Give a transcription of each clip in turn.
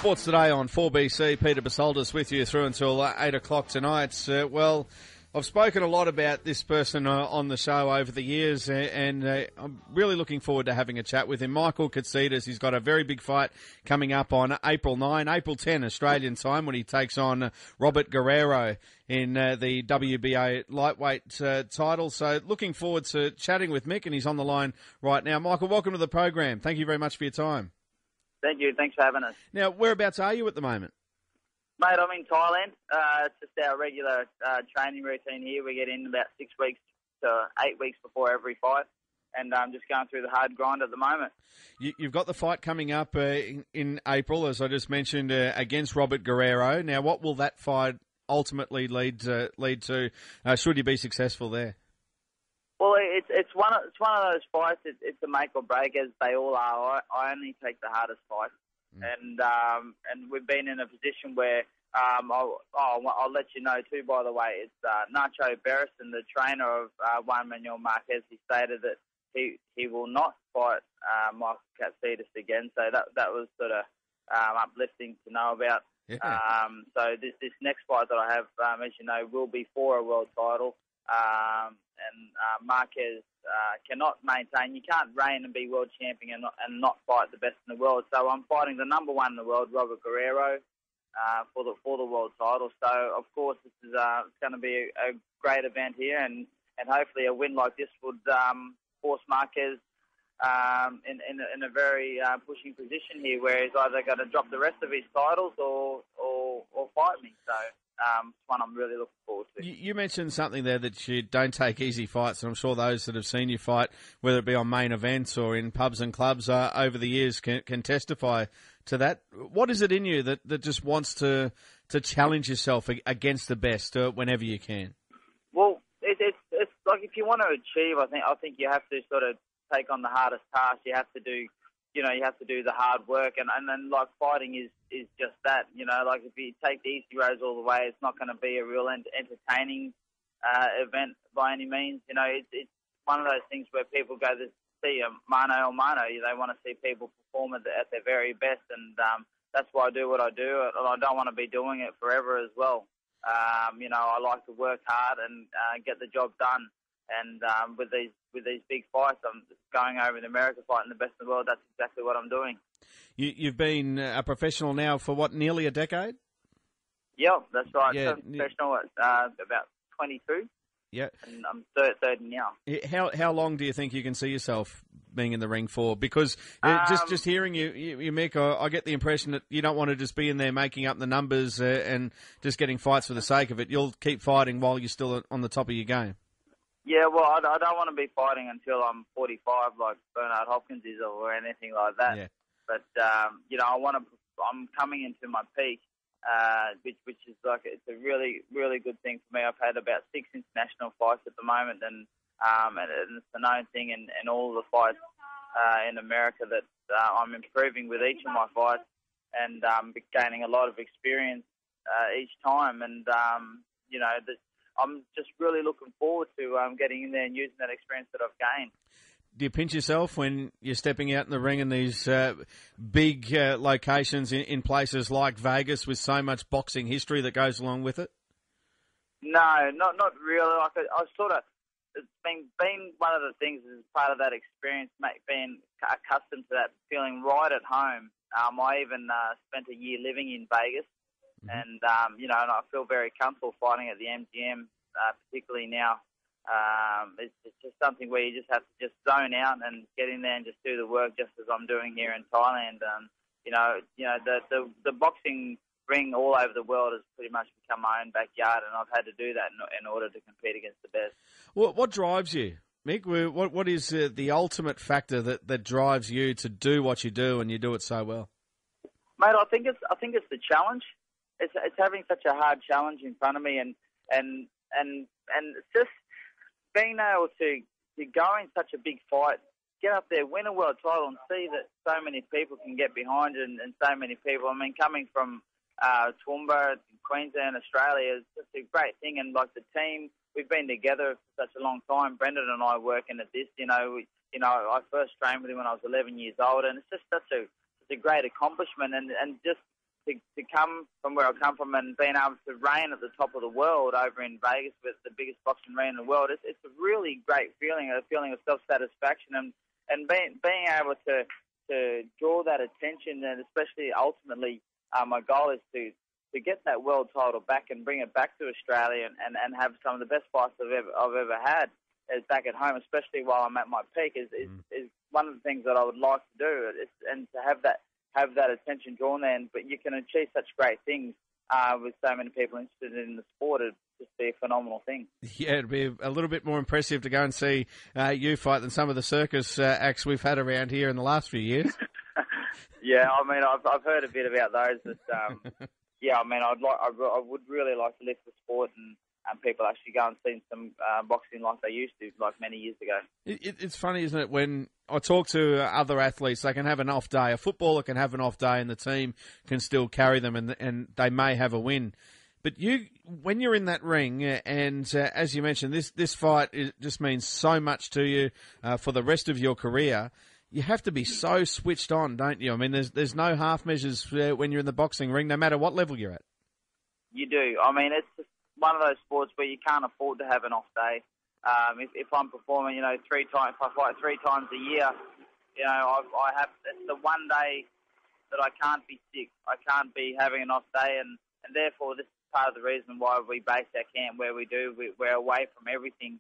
Sports Today on 4BC. Peter Basoldis with you through until 8 o'clock tonight. Well, I've spoken a lot about this person on the show over the years, and I'm really looking forward to having a chat with him. Michael Katsidis, he's got a very big fight coming up on April 10 Australian time, when he takes on Robert Guerrero in the WBA lightweight title. So looking forward to chatting with Mick, and he's on the line right now. Michael, welcome to the program. Thank you very much for your time. Thank you. Thanks for having us. Now, whereabouts are you at the moment? Mate, I'm in Thailand. It's just our regular training routine here. We get in about 6 weeks to 8 weeks before every fight, and I'm just going through the hard grind at the moment. You've got the fight coming up in April, as I just mentioned, against Robert Guerrero. Now, what will that fight ultimately lead to should you be successful there? Well, it's one of those fights. It's a make or break, as they all are. I only take the hardest fights, and we've been in a position where I'll let you know too. By the way, it's Nacho Beresin, the trainer of Juan Manuel Marquez. He stated that he will not fight Michael Katsidis again. So that was sort of uplifting to know about. Yeah. So this next fight that I have, as you know, will be for a world title. And Marquez cannot maintain. You can't reign and be world champion and not fight the best in the world. So I'm fighting the number one in the world, Robert Guerrero, for the world title. So of course this is it's going to be a great event here, and hopefully a win like this would force Marquez in a very pushing position here, where he's either going to drop the rest of his titles or fight me. So. It's one I'm really looking forward to. You mentioned something there, that you don't take easy fights, and I'm sure those that have seen you fight, whether it be on main events or in pubs and clubs over the years, can testify to that. What is it in you that just wants to challenge yourself against the best whenever you can? Well, it's like, if you want to achieve, I think you have to sort of take on the hardest task. You have to do. You have to do the hard work, and then like fighting is just that. Like if you take the easy roads all the way, it's not going to be a real entertaining event by any means. It's one of those things where people go to see a mano a mano. They want to see people perform at their very best, and that's why I do what I do. And I don't want to be doing it forever as well. I like to work hard and get the job done. And with these big fights, I'm going over in America fighting the best in the world. That's exactly what I'm doing. You've been a professional now for what, nearly a decade? Yeah, that's right. Yeah. I'm professional at about 22. Yeah. And I'm 30 now. How long do you think you can see yourself being in the ring for? Because just hearing you Mick, I get the impression that you don't want to just be in there making up the numbers and just getting fights for the sake of it. You'll keep fighting while you're still on the top of your game. Yeah, well, I don't want to be fighting until I'm 45, like Bernard Hopkins is, or anything like that. Yeah. But I'm coming into my peak, which is like, it's a really, really good thing for me. I've had about 6 international fights at the moment, and it's a known thing in all the fights in America that I'm improving with each of my fights, and gaining a lot of experience each time, and I'm just really looking forward to getting in there and using that experience that I've gained. Do you pinch yourself when you're stepping out in the ring in these big locations in places like Vegas, with so much boxing history that goes along with it? No, not really. Like I sort of, it's been one of the things as part of that experience, being accustomed to that feeling right at home. I even spent a year living in Vegas. And, and I feel very comfortable fighting at the MGM, particularly now. It's just something where you just have to just zone out and get in there and just do the work, just as I'm doing here in Thailand. The boxing ring all over the world has pretty much become my own backyard, and I've had to do that in order to compete against the best. What drives you, Mick? What is the ultimate factor that drives you to do what you do, and you do it so well? Mate, I think it's the challenge. It's having such a hard challenge in front of me, and it's just being able to go in such a big fight, get up there, win a world title, and see that so many people can get behind it, and so many people. I mean, coming from Toowoomba, Queensland, Australia, is just a great thing. And like the team, we've been together for such a long time. Brendan and I working at this. I first trained with him when I was 11 years old, and it's just such a great accomplishment, and just come from where I come from and being able to reign at the top of the world over in Vegas with the biggest boxing ring in the world, it's a really great feeling, a feeling of self-satisfaction and being able to draw that attention, and especially ultimately my goal is to get that world title back and bring it back to Australia and have some of the best fights I've ever had back at home, especially while I'm at my peak, is one of the things that I would like to do, and to have that attention drawn there. But you can achieve such great things with so many people interested in the sport. It'd just be a phenomenal thing. Yeah, it'd be a little bit more impressive to go and see you fight than some of the circus acts we've had around here in the last few years. Yeah, I mean, I've heard a bit about those. But, yeah, I mean, I would really like to lift the sport and people actually go and see some boxing like they used to, like many years ago. It's funny, isn't it, when I talk to other athletes, they can have an off day. A footballer can have an off day and the team can still carry them and they may have a win. But when you're in that ring, and as you mentioned, this fight just means so much to you for the rest of your career. You have to be so switched on, don't you? I mean, there's no half measures when you're in the boxing ring, no matter what level you're at. You do. I mean, it's just one of those sports where you can't afford to have an off day. If I'm performing, if I fight 3 times a year, I have, it's the one day that I can't be sick. I can't be having an off day, and therefore this is part of the reason why we base our camp where we do. We're away from everything.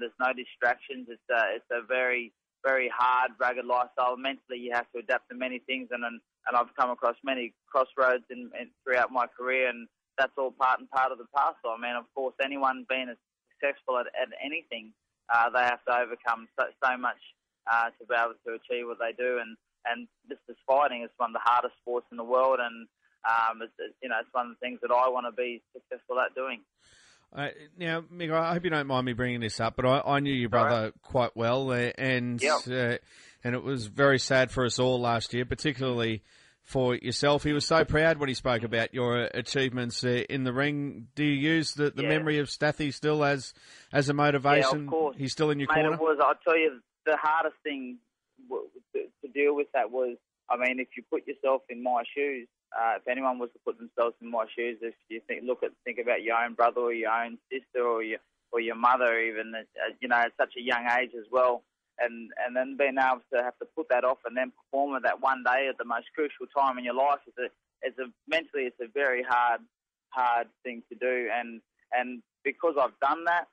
There's no distractions. It's a very, very hard, rugged lifestyle. Mentally, you have to adapt to many things, and I've come across many crossroads throughout my career, and that's all part and part of the parcel. I mean, of course, anyone being successful at anything, they have to overcome so much to be able to achieve what they do. And just as fighting is one of the hardest sports in the world, and it's one of the things that I want to be successful at doing. Now, Mick, I hope you don't mind me bringing this up, but I knew your brother quite well, and it was very sad for us all last year, particularly for yourself. He was so proud when he spoke about your achievements in the ring. Do you use the memory of Stathy still as a motivation? Yeah, of course. He's still in your corner? It was. I'll tell you, the hardest thing to deal with that was, I mean, if you put yourself in my shoes, if anyone was to put themselves in my shoes, if you think about your own brother or your own sister or your mother, even at such a young age as well, and then being able to have to put that off and then perform at that one day at the most crucial time in your life mentally it's a very hard thing to do, and because I've done that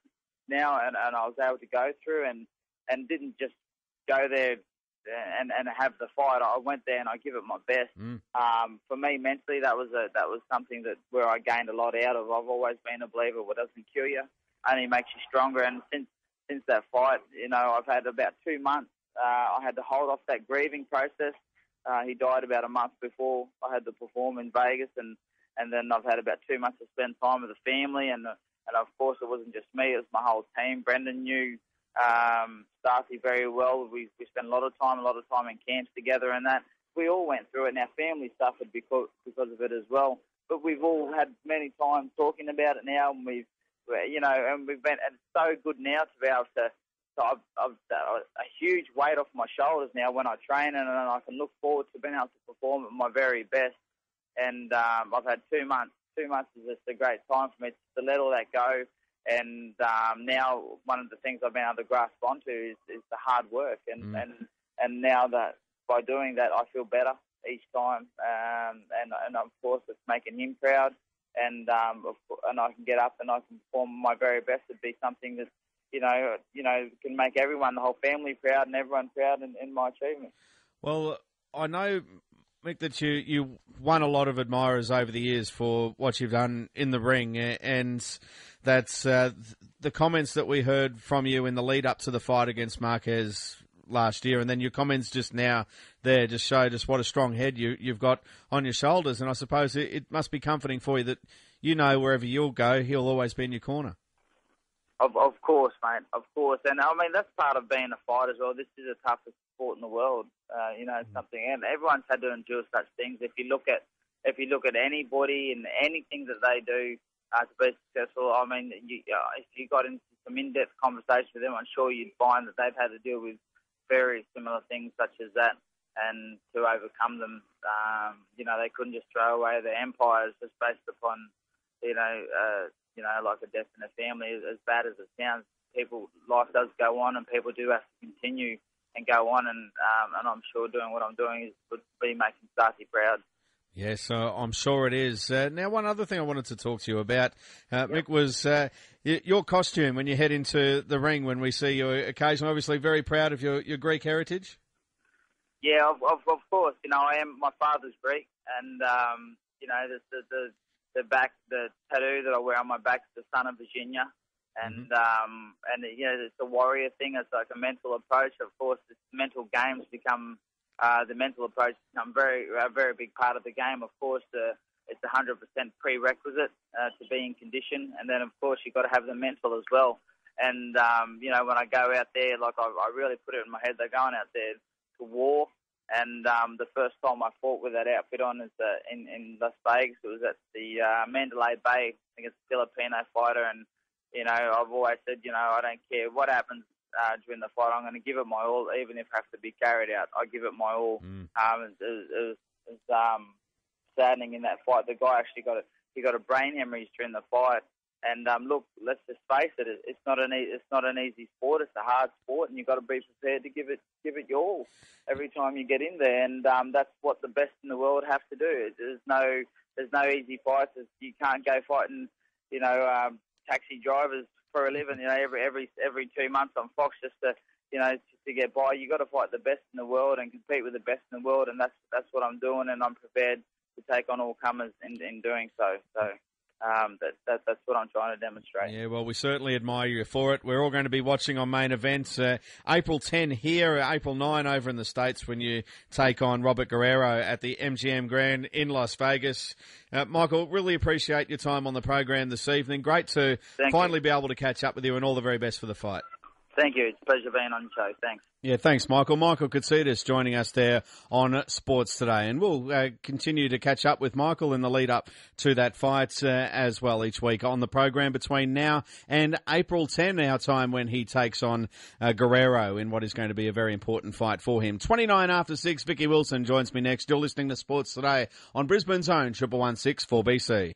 now and I was able to go through and didn't just go there and have the fight. I went there and I give it my best. For me, mentally, that was something where I gained a lot out of. I've always been a believer. What doesn't kill you only makes you stronger. And since that fight, I've had about 2 months. I had to hold off that grieving process. He died about a month before I had to perform in Vegas, and then I've had about 2 months to spend time with the family. And of course, it wasn't just me; it was my whole team. Brendan knew Starcy very well. We spent a lot of time in camps together, and that we all went through it, and our family suffered because of it as well. But we've all had many times talking about it now, and we've been, and it's so good now to be able to. So I've a huge weight off my shoulders now when I train, and I can look forward to being able to perform at my very best. And I've had 2 months. 2 months is just a great time for me to let all that go. And now one of the things I've been able to grasp onto is the hard work. And now that by doing that, I feel better each time. And of course, it's making him proud. And I can get up and I can perform my very best. It'd be something that, can make everyone, the whole family proud and everyone proud in my achievement. Well, I know, Mick, that you won a lot of admirers over the years for what you've done in the ring, and that's the comments that we heard from you in the lead up to the fight against Marquez last year, and then your comments just now there just show just what a strong head you've got on your shoulders, and I suppose it must be comforting for you that wherever you'll go, he'll always be in your corner. Of course, mate, of course. And I mean, that's part of being a fighter as well. This is the toughest sport in the world, something, and everyone's had to endure such things. If you look at anybody and anything that they do to be successful, I mean, if you got into some in-depth conversation with them, I'm sure you'd find that they've had to deal with very similar things such as that. and to overcome them. They couldn't just throw away their empires just based upon, like a death in a family. As bad as it sounds, life does go on, and people do have to continue and go on. And I'm sure doing what I'm doing would be making Starkey proud. Yes, I'm sure it is. Now, one other thing I wanted to talk to you about, Mick, was your costume when you head into the ring when we see you occasionally. Obviously, very proud of your Greek heritage. Yeah, of course. My father's Greek, and the tattoo that I wear on my back is the son of Virginia, and it's a warrior thing. It's like a mental approach. Of course, the mental games become a very big part of the game. Of course, it's 100% prerequisite to be in condition, and then of course you've got to have the mental as well. And when I go out there, like I really put it in my head, they're going out there to war. And the first time I fought with that outfit on is in Las Vegas. It was at the Mandalay Bay. I think it's a Filipino fighter. And, I've always said, I don't care what happens during the fight. I'm going to give it my all, even if I have to be carried out. I give it my all. It was saddening in that fight. The guy actually got a brain hemorrhage during the fight. And look, let's just face it. It's not an easy sport. It's a hard sport, and you've got to be prepared to give it your all every time you get in there. And that's what the best in the world have to do. There's no easy fights. You can't go fighting, taxi drivers for a living. Every 2 months on Fox just to get by. You got to fight the best in the world and compete with the best in the world. And that's what I'm doing, and I'm prepared to take on all comers in doing so. So. That's what I'm trying to demonstrate. Yeah, well, we certainly admire you for it. We're all going to be watching on Main Events April 10 here, April 9 over in the States when you take on Robert Guerrero at the MGM Grand in Las Vegas. Michael, really appreciate your time on the program this evening. Great to finally be able to catch up with you, and all the very best for the fight. Thank you. It's a pleasure being on the show. Thanks. Yeah, thanks, Michael. Michael Katsidis joining us there on Sports Today. And we'll continue to catch up with Michael in the lead up to that fight as well each week on the program between now and April 10, our time when he takes on Guerrero in what is going to be a very important fight for him. 29 after 6, Vicky Wilson joins me next. You're listening to Sports Today on Brisbane's own 1116 4BC.